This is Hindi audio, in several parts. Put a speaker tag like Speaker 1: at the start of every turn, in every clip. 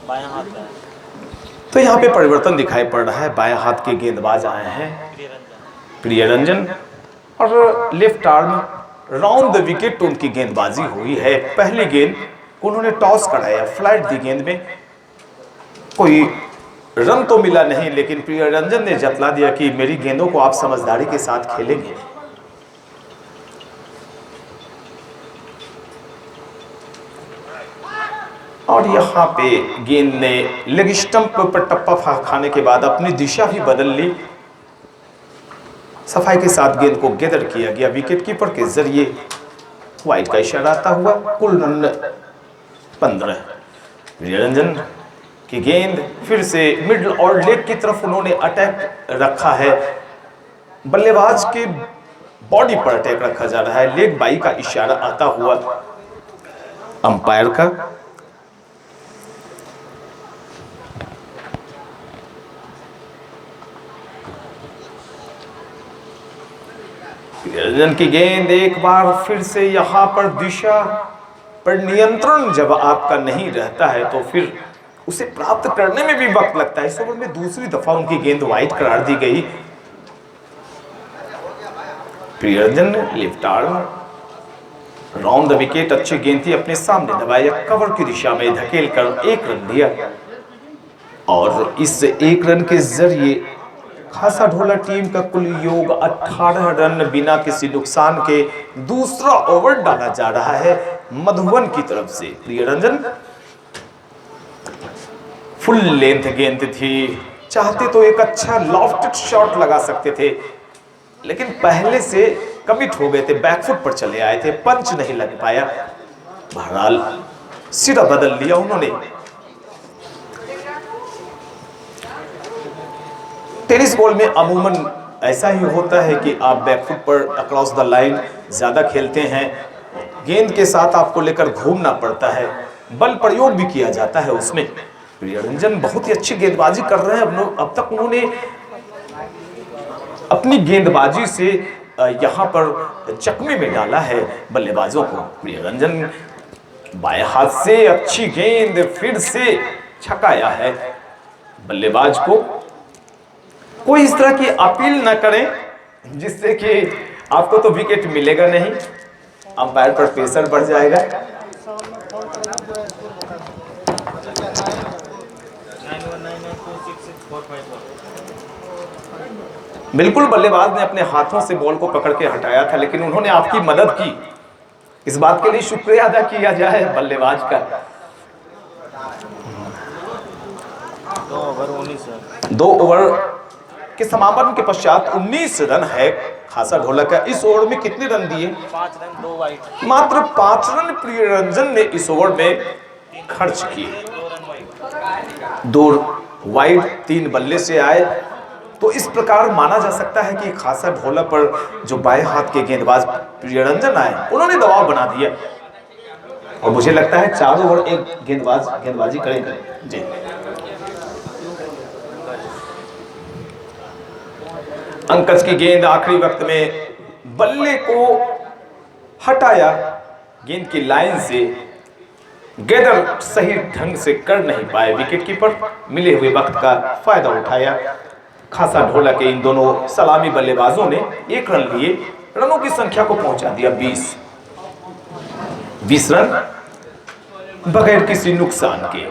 Speaker 1: बायां हाथ है।
Speaker 2: तो यहाँ पे परिवर्तन दिखाई पड़ रहा है। बाएं हाथ के गेंदबाज आए हैं प्रियरंजन, और left arm round the wicket उनकी गेंदबाजी हुई है। पहली गेंद उन्होंने टॉस कराया, फ्लाइट दी गेंद में, कोई रन तो मिला नहीं, लेकिन प्रियरंजन ने जतला दिया कि मेरी गेंदों को आप समझदारी के साथ खेलेंगे। और यहाँ पे गेंद ने लेग स्टंप पर टप्पा खाने के बाद अपनी दिशा भी बदल ली। सफाई के साथ गेंद को गैदर किया गया विकेट कीपर के जरिए। वाइड का इशारा आता हुआ, कुल रन 15। प्रियरंजन की गेंद फिर से मिडल और लेग की तरफ उन्होंने अटैक रखा है। बल्लेबाज के बॉडी पर अटैक रखा जा रहा है। लेग बाई का इशारा आता हुआ अंपायर का। प्रियरंजन की गेंद एक बार फिर से यहां पर दिशा पर नियंत्रण जब आपका नहीं रहता है तो फिर उसे प्राप्त करने में भी वक्त लगता है। इस ओवर में दूसरी दफा उनकी गेंद वाइड करार दी गई। प्रियरंजन ने left arm round the wicket, अच्छी गेंद थी, अपने सामने दबाया, कवर की दिशा में धकेल कर 1 रन दिया। और इस 1 रन के जरिए खासा ढोला टीम का कुल योग 18 रन बिना किसी नुकसान के दूसरा ओवर डाला जा रहा है मधुबन की तरफ से। प्रियरंजन फुल लेंथ गेंद थी, चाहते तो एक अच्छा लॉफ्टेड शॉट लगा सकते थे, लेकिन पहले से कमिट हो गए थे, बैकफुट पर चले आए थे, पंच नहीं लग पाया। बहरहाल सिरा बदल लिया उन्होंने। टेनिस बॉल में अमूमन ऐसा ही होता है कि आप बैकफुट पर अक्रॉस द लाइन ज्यादा खेलते हैं, गेंद के साथ आपको लेकर घूमना पड़ता है, बल प्रयोग भी किया जाता है उसमें। प्रियरंजन बहुत ही अच्छी गेंदबाजी कर रहे हैं। अब तक उन्होंने अपनी गेंदबाजी से यहां पर चकमे में डाला है बल्लेबाजों को। प्रियरंजन बाएं हाथ से अच्छी गेंद फिर से छकाया है बल्लेबाज को। कोई इस तरह की अपील ना करें जिससे कि आपको तो विकेट मिलेगा नहीं, अंपायर पर प्रेशर बढ़ जाएगा। बिल्कुल, बल्लेबाज ने अपने हाथों से बॉल को पकड़ के हटाया था, लेकिन उन्होंने आपकी मदद की, इस बात के लिए शुक्रिया अदा किया जाए बल्लेबाज का। 2 ओवर के समापन के पश्चात 19 रन है खासा ढोला का। इस ओवर में कितने रन दिए?
Speaker 1: 5 रन 2 वाइड।
Speaker 2: मात्र 5 रन प्रियरंजन ने इस ओवर में खर्च किए। 2 वाइड 3 बल्ले से आए। तो इस प्रकार माना जा सकता है कि खासा ढोला पर जो बाएं हाथ के गेंदबाज प्रियरंजन आए, उन्होंने दबाव बना दिया। और मुझे लगता है 4 ओवर एक गेंदबाजी करेंगे जी। अंकज की गेंद आखिरी वक्त में बल्ले को हटाया, गेंद की लाइन से गैदर सही ढंग से कर नहीं पाए विकेट कीपर। मिले हुए वक्त का फायदा उठाया खासा ढोला के इन दोनों सलामी बल्लेबाजों ने। 1 रन लिए, रनों की संख्या को पहुंचा दिया 20 रन बगैर किसी नुकसान के।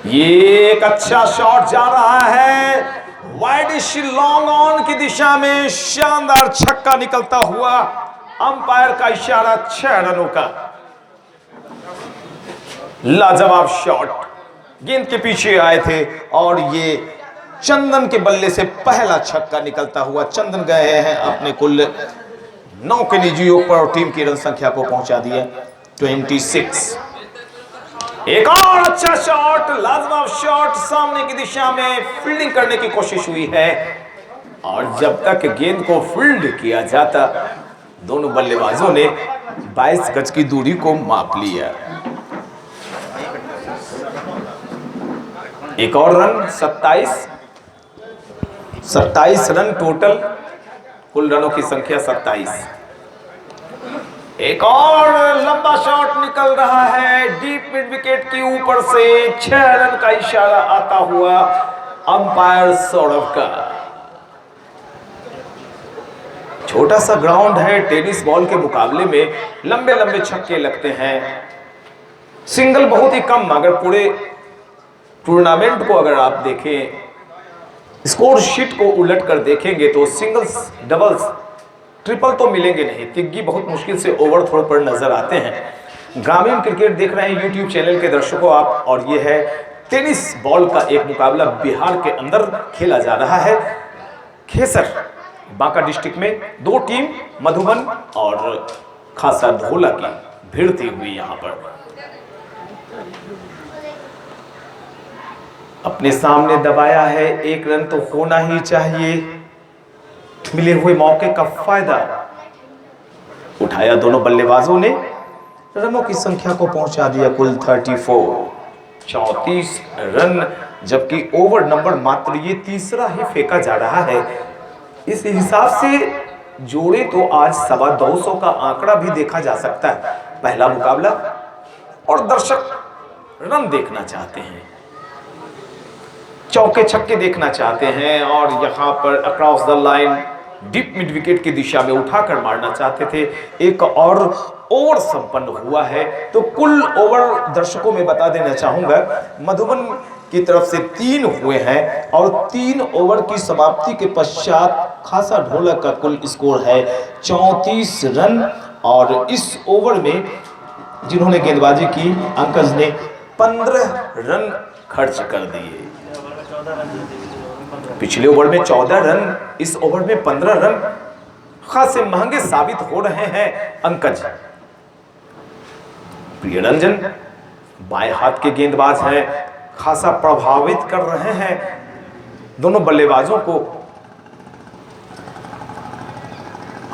Speaker 2: ये एक अच्छा शॉट जा रहा है वाइडिश लॉन्ग ऑन की दिशा में, शानदार छक्का निकलता हुआ। अंपायर का इशारा 6 रनों का। लाजवाब शॉट, गेंद के पीछे आए थे और ये चंदन के बल्ले से पहला छक्का निकलता हुआ। चंदन गए हैं अपने कुल 9 के निजी योग पर और टीम की रन संख्या को पहुंचा दिया 26। एक और अच्छा शॉट, लाजवाब शॉट, सामने की दिशा में फील्डिंग करने की कोशिश हुई है। और जब तक गेंद को फील्ड किया जाता, दोनों बल्लेबाजों ने 22 गज की दूरी को माप लिया। एक और रन, 27 रन टोटल, कुल रनों की संख्या 27। एक और लंबा शॉट निकल रहा है डीप मिड विकेट के ऊपर से, 6 रन का इशारा आता हुआ अंपायर सौरभ का। छोटा सा ग्राउंड है, टेनिस बॉल के मुकाबले में लंबे लंबे छक्के लगते हैं, सिंगल बहुत ही कम। अगर पूरे टूर्नामेंट को अगर आप देखें, स्कोर शीट को उलट कर देखेंगे तो सिंगल्स, डबल्स, ट्रिपल तो मिलेंगे नहीं, तिग्गी बहुत मुश्किल से ओवर थ्रो पर नजर आते हैं। ग्रामीण क्रिकेट देख रहे हैं यूट्यूब चैनल के दर्शकों आप, और ये है टेनिस बॉल का एक मुकाबला बिहार के अंदर खेला जा रहा है। खेसर बांका डिस्ट्रिक्ट में 2 टीम मधुबन और खासा ढोला की भिड़ती हुई यहां पर। अपने सामने दबाया है, 1 रन तो होना ही चाहिए। मिले हुए मौके का फायदा उठाया दोनों बल्लेबाजों ने, रनों की संख्या को पहुंचा दिया कुल 34 रन, जबकि ओवर नंबर मात्र ये तीसरा ही फेंका जा रहा है। इस हिसाब से जोड़े तो आज 225 का आंकड़ा भी देखा जा सकता है। पहला मुकाबला और दर्शक रन देखना चाहते हैं, चौके छक्के देखना चाहते हैं, और यहां पर across the line deep mid wicket की दिशा में उठाकर मारना चाहते थे। एक और ओवर संपन्न हुआ है। तो कुल ओवर दर्शकों में बता देना चाहूंगा, मधुबन की तरफ से 3 हुए हैं, और 3 ओवर की समाप्ति के पश्चात खासा ढोला का कुल स्कोर है 34 रन। और इस ओवर में जिन्होंने गेंदबाजी की, अंकज ने 15 रन खर्च कर दिए। पिछले ओवर में 14 रन, इस ओवर में 15 रन, खासे महंगे साबित हो रहे हैं अंकज। प्रियरंजन बाएं हाथ के गेंदबाज हैं, खासा प्रभावित कर रहे हैं दोनों बल्लेबाजों को।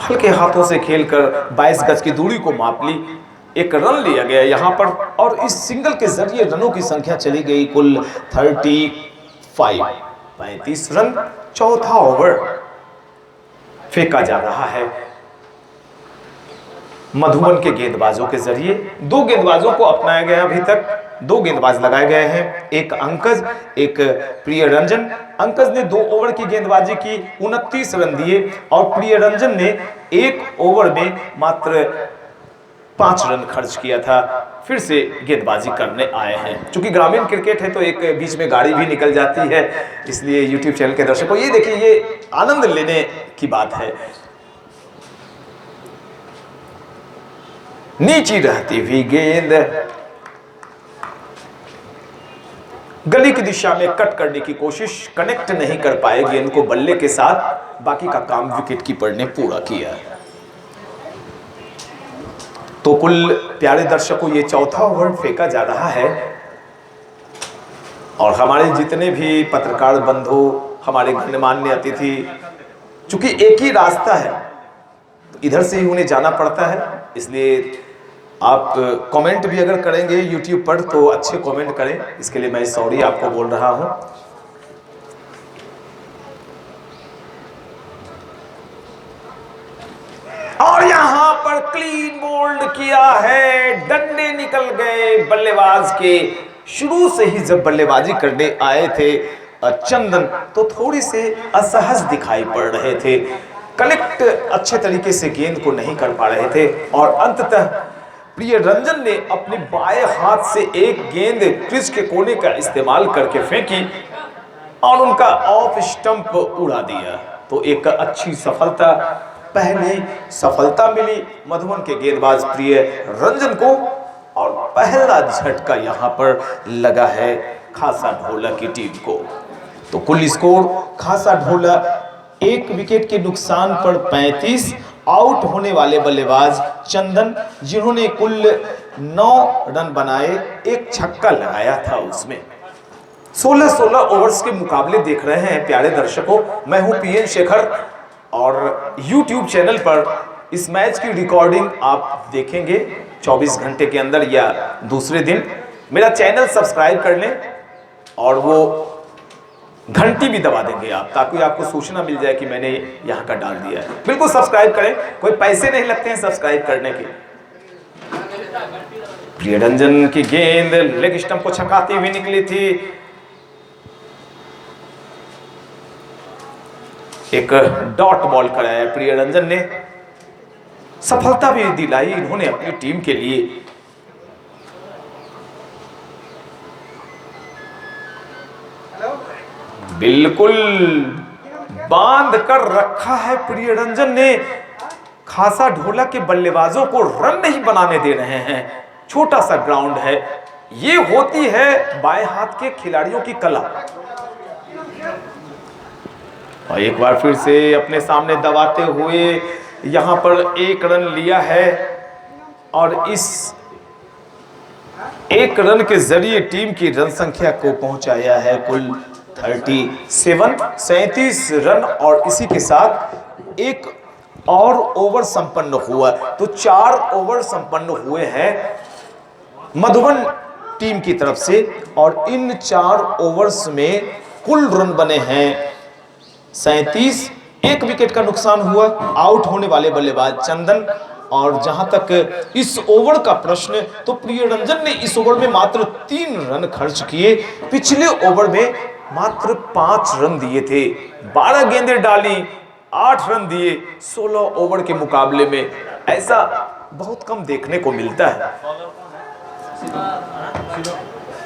Speaker 2: हल्के हाथों से खेलकर 22 गज की दूरी को माप ली, 1 रन लिया गया यहां पर, और इस सिंगल के जरिए रनों की संख्या चली गई कुल 35 रन। चौथा ओवर फेंका जा रहा है मधुबन के गेंदबाजों के जरिए। 2 गेंदबाजों को अपनाया गया, अभी तक 2 गेंदबाज लगाए गए हैं, एक अंकज, एक प्रियरंजन। अंकज ने 2 ओवर की गेंदबाजी की, 29 रन दिए, और प्रियरंजन ने 1 ओवर में मात्र 5 रन खर्च किया था। फिर से गेंदबाजी करने आए हैं। चूंकि ग्रामीण क्रिकेट है तो एक बीच में गाड़ी भी निकल जाती है, इसलिए यूट्यूब चैनल के दर्शकों ये देखिए, ये आनंद लेने की बात है। नीची रहती हुई गेंद गली की दिशा में कट करने की कोशिश, कनेक्ट नहीं कर पाए गेंद को बल्ले के साथ, बाकी का काम विकेट कीपर ने पूरा किया। तो कुल प्यारे दर्शकों ये चौथा ओवर फेंका जा रहा है, और हमारे जितने भी पत्रकार बंधु, हमारे गणमान्य अतिथि, चूंकि एक ही रास्ता है तो इधर से ही उन्हें जाना पड़ता है, इसलिए आप कमेंट भी अगर करेंगे यूट्यूब पर तो अच्छे कमेंट करें, इसके लिए मैं सॉरी आपको बोल रहा हूं। और यहां पर क्लीन बोल्ड किया है, डंडे निकल गए बल्लेबाज के। शुरू से ही जब बल्लेबाजी करने आए थे चंदन तो थोड़ी से असहज दिखाई पड़ रहे थे, कनेक्ट अच्छे तरीके से गेंद को नहीं कर पा रहे थे, और अंततः प्रियरंजन ने अपने बाएं हाथ से एक गेंद क्रीज के कोने का इस्तेमाल करके फेंकी और उनका ऑफ स्टंप उड़ा दिया। तो एक अच्छी सफलता, पहली सफलता मिली मधुबन के गेंदबाज प्रियरंजन को, और पहला झटका यहां पर लगा है खासा ढोला की टीम को। तो कुल स्कोर खासा ढोला 1 विकेट के नुकसान पर 35, आउट होने वाले बल्लेबाज चंदन जिन्होंने कुल 9 रन बनाए, 1 छक्का लगाया था उसमें। 16 ओवर्स के मुकाबले देख रहे हैं प्यारे दर्शकों। मैं हूं पीएन शेखर, और यूट्यूब चैनल पर इस मैच की रिकॉर्डिंग आप देखेंगे 24 घंटे के अंदर या दूसरे दिन। मेरा चैनल सब्सक्राइब कर लें और वो घंटी भी दबा देंगे आप, ताकि आपको सूचना मिल जाए कि मैंने यहाँ का डाल दिया है। बिल्कुल सब्सक्राइब करें, कोई पैसे नहीं लगते हैं सब्सक्राइब करने के। प्रियरंजन की गेंद लेग स्टंप को छकाती हुई निकली थी। एक डॉट बॉल कराया प्रियरंजन ने, सफलता भी दिलाई इन्होंने अपनी टीम के लिए। बिल्कुल बांध कर रखा है प्रियरंजन ने। खासा ढोला के बल्लेबाजों को रन नहीं बनाने दे रहे हैं। छोटा सा ग्राउंड है, ये होती है बाएं हाथ के खिलाड़ियों की कला। और एक बार फिर से अपने सामने दबाते हुए यहां पर एक रन लिया है, और इस एक रन के जरिए टीम की रन संख्या को पहुंचाया है कुल 37 रन। और इसी के साथ एक और ओवर संपन्न हुआ, तो 4 ओवर संपन्न हुए हैं मधुबन टीम की तरफ से। और इन 4 ओवर्स में कुल रन बने हैं 37। 1 विकेट का नुकसान हुआ, आउट होने वाले बल्लेबाज चंदन। और जहां तक इस ओवर का प्रश्न, तो प्रियरंजन ने इस ओवर में मात्र 3 रन खर्च किए। पिछले ओवर में मात्र 5 रन दिए थे, 12 गेंदें डाली, 8 रन दिए। 16 ओवर के मुकाबले में ऐसा बहुत कम देखने को मिलता है।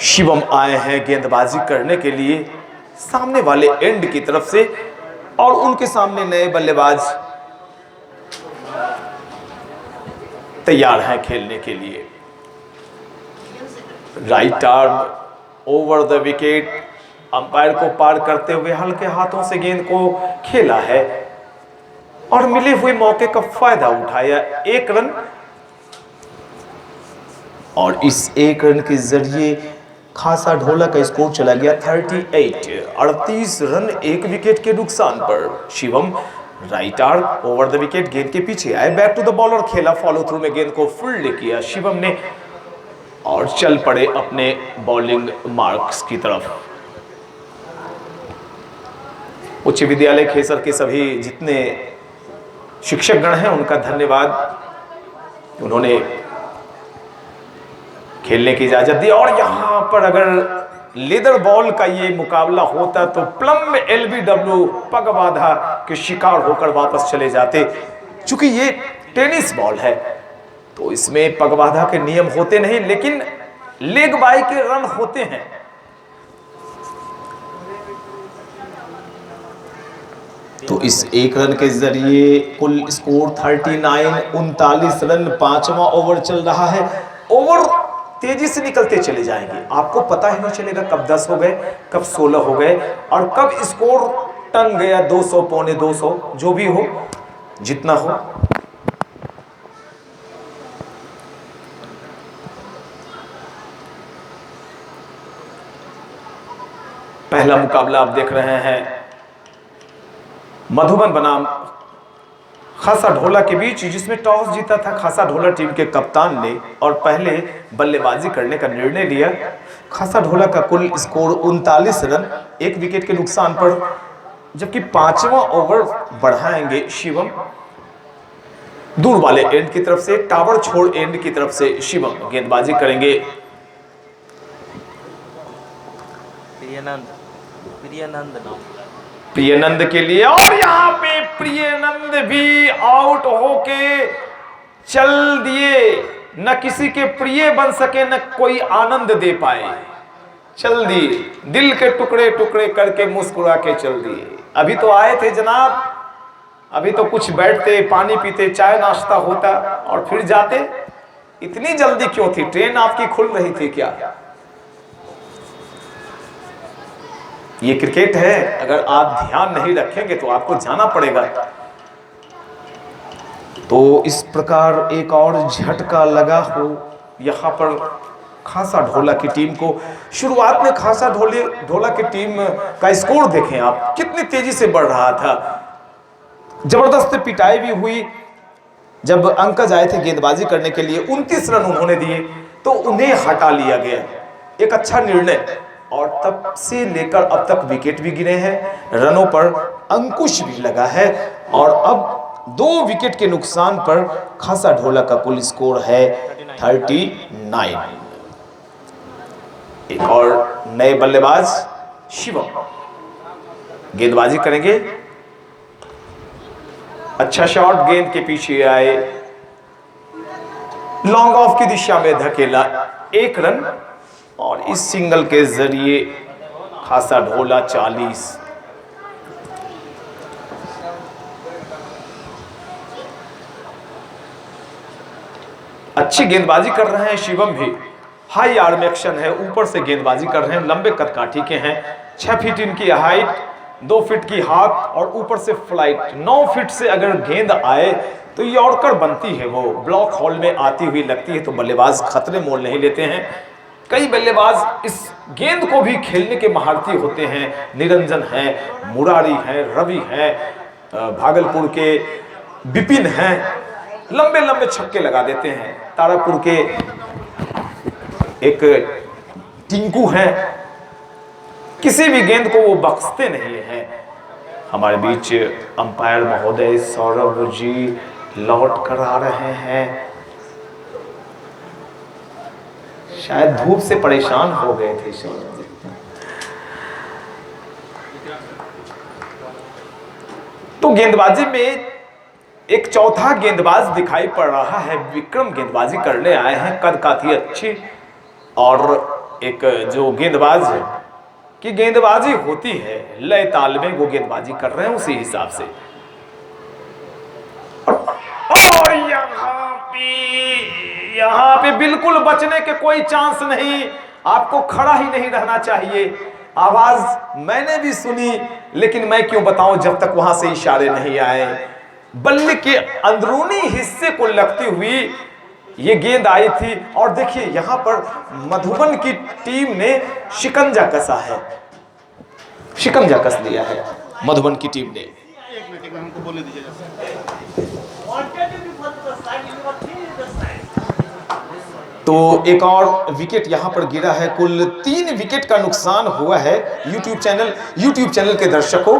Speaker 2: शिवम आए हैं गेंदबाजी करने के लिए सामने वाले एंड की तरफ से, और उनके सामने नए बल्लेबाज तैयार हैं खेलने के लिए। Right arm over the wicket, umpire को पार करते हुए हल्के हाथों से गेंद को खेला है और मिले हुए मौके का फायदा उठाया। 1 रन, और इस 1 रन के जरिए खासा ढोला का स्कोर चला गया 38 रन 1 विकेट के नुकसान पर। Shivam right arm over the wicket, गेंद के पीछे आए, बैक टू द बॉलर खेला, फॉलो थ्रू में गेंद को फील्ड किया शिवम ने, और चल पड़े अपने बॉलिंग मार्क्स की तरफ। उच्च विद्यालय खेसर के सभी जितने शिक्षकगण हैं उनका धन्यवाद, उन्होंने खेलने की इजाजत दी। और यहां पर अगर लेदर बॉल का ये मुकाबला होता तो प्लम एलबीडब्ल्यू पगबाधा के शिकार होकर वापस चले जाते। चूंकि ये टेनिस बॉल है तो इसमें पगबाधा के नियम होते नहीं, लेकिन लेग बाई के रन होते हैं। तो इस 1 रन के जरिए कुल स्कोर 39 रन। 5वां ओवर चल रहा है। ओवर तेजी से निकलते चले जाएंगे, आपको पता ही नहीं चलेगा कब 10 हो गए, कब 16 हो गए, और कब स्कोर टंग गया 200, पौने 200, जो भी हो, जितना हो। पहला मुकाबला आप देख रहे हैं मधुबन बनाम खासा ढोला के बीच, जिसमें टॉस जीता था खासा ढोला टीम के कप्तान ने और पहले बल्लेबाजी करने का निर्णय लिया। खासा ढोला का कुल स्कोर 39 रन 1 विकेट के नुकसान पर, जबकि 5वां ओवर बढ़ाएंगे शिवम दूर वाले एंड की तरफ से, टावर छोड़ एंड की तरफ से शिवम गेंदबाजी करेंगे। प्रियनंद के लिए, और यहां पे प्रियनंद भी आउट होके चल दिए। न किसी के प्रिय बन सके, न कोई आनंद दे पाए, चल दिए, दिल के टुकड़े टुकड़े करके मुस्कुरा के चल दिए। अभी तो आए थे जनाब, अभी तो कुछ बैठते, पानी पीते, चाय नाश्ता होता और फिर जाते। इतनी जल्दी क्यों थी? ट्रेन आपकी खुल रही थी क्या? ये क्रिकेट है, अगर आप ध्यान नहीं रखेंगे तो आपको जाना पड़ेगा। तो इस प्रकार एक और झटका लगा हो यहां पर खासा ढोला की टीम को। शुरुआत में खासा ढोला की टीम का स्कोर देखें आप, कितनी तेजी से बढ़ रहा था। जबरदस्त पिटाई भी हुई। जब अंकज आए थे गेंदबाजी करने के लिए, 29 रन उन्होंने दिए तो उन्हें हटा लिया गया। एक अच्छा निर्णय, और तब से लेकर अब तक विकेट भी गिरे हैं, रनों पर अंकुश भी लगा है और अब 2 विकेट के नुकसान पर खासा ढोला का कुल स्कोर है 39। एक और नए बल्लेबाज शिवम गेंदबाजी करेंगे। अच्छा शॉट, गेंद के पीछे आए, लॉन्ग ऑफ की दिशा में धकेला, 1 रन और इस सिंगल के जरिए खासा ढोला 40। अच्छी गेंदबाजी कर रहे हैं शिवम भी, हाई आर्म एक्शन है, ऊपर से गेंदबाजी कर रहे हैं, लंबे कद काठी के हैं, 6 फीट इनकी हाइट, 2 फीट की हाथ और ऊपर से फ्लाइट। 9 फीट से अगर गेंद आए तो यॉर्कर बनती है, वो ब्लॉक हॉल में आती हुई लगती है तो बल्लेबाज खतरे मोल नहीं लेते हैं। कई बल्लेबाज इस गेंद को भी खेलने के महारथी होते हैं, निरंजन है, मुरारी है, रवि है, भागलपुर के विपिन हैं, लंबे लंबे छक्के लगा देते हैं। तारापुर के एक टिंकू हैं, किसी भी गेंद को वो बख्शते नहीं हैं। हमारे बीच अंपायर महोदय सौरभ जी लौट कर आ रहे हैं, शायद धूप से परेशान हो गए थे सौरभ जी। तो गेंदबाजी में एक चौथा गेंदबाज दिखाई पड़ रहा है, विक्रम गेंदबाजी करने आए हैं, कद काठी अच्छी और एक जो गेंदबाज है कि गेंदबाजी होती है लय ताल में, वो गेंदबाजी कर रहे हैं उसी हिसाब से। और यहाँ पे बिल्कुल बचने के कोई चांस नहीं, आपको खड़ा ही नहीं रहना चाहिए। आवाज मैंने भी सुनी, लेकिन मैं क्यों बताऊं जब तक वहां से इशारे नहीं आए। बल्ले के अंदरूनी हिस्से को लगती हुई ये गेंद आई थी और देखिए यहां पर मधुबन की टीम ने शिकंजा कसा है, शिकंजा कस लिया है मधुबन की टीम ने। तो एक और विकेट यहां पर गिरा है, कुल 3 विकेट का नुकसान हुआ है। यूट्यूब चैनल के दर्शकों,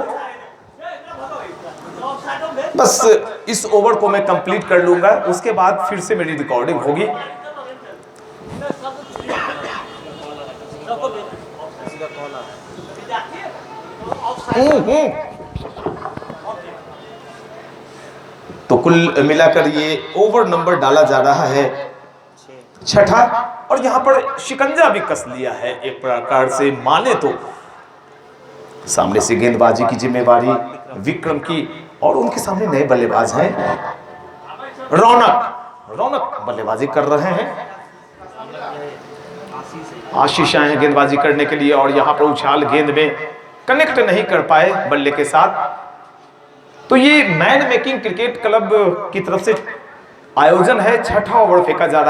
Speaker 2: बस इस ओवर को मैं कंप्लीट कर लूंगा, उसके बाद फिर से मेरी रिकॉर्डिंग होगी। तो कुल मिलाकर ये ओवर नंबर डाला जा रहा है 6ठा और यहां पर शिकंजा भी कस लिया है एक प्रकार से माने तो। सामने से गेंदबाजी की जिम्मेवारी विक्रम की और उनके सामने नए बल्लेबाज हैं, रौनक बल्लेबाजी कर रहे हैं, आशीष आए हैं गेंदबाजी करने के लिए और यहां पर उछाल गेंद में कनेक्ट नहीं कर पाए बल्ले के साथ। तो ये मैन मेकिंग क्रिकेट क्लब की तरफ से आयोजन है, 6ठा ओवर फेंका जा रहा है।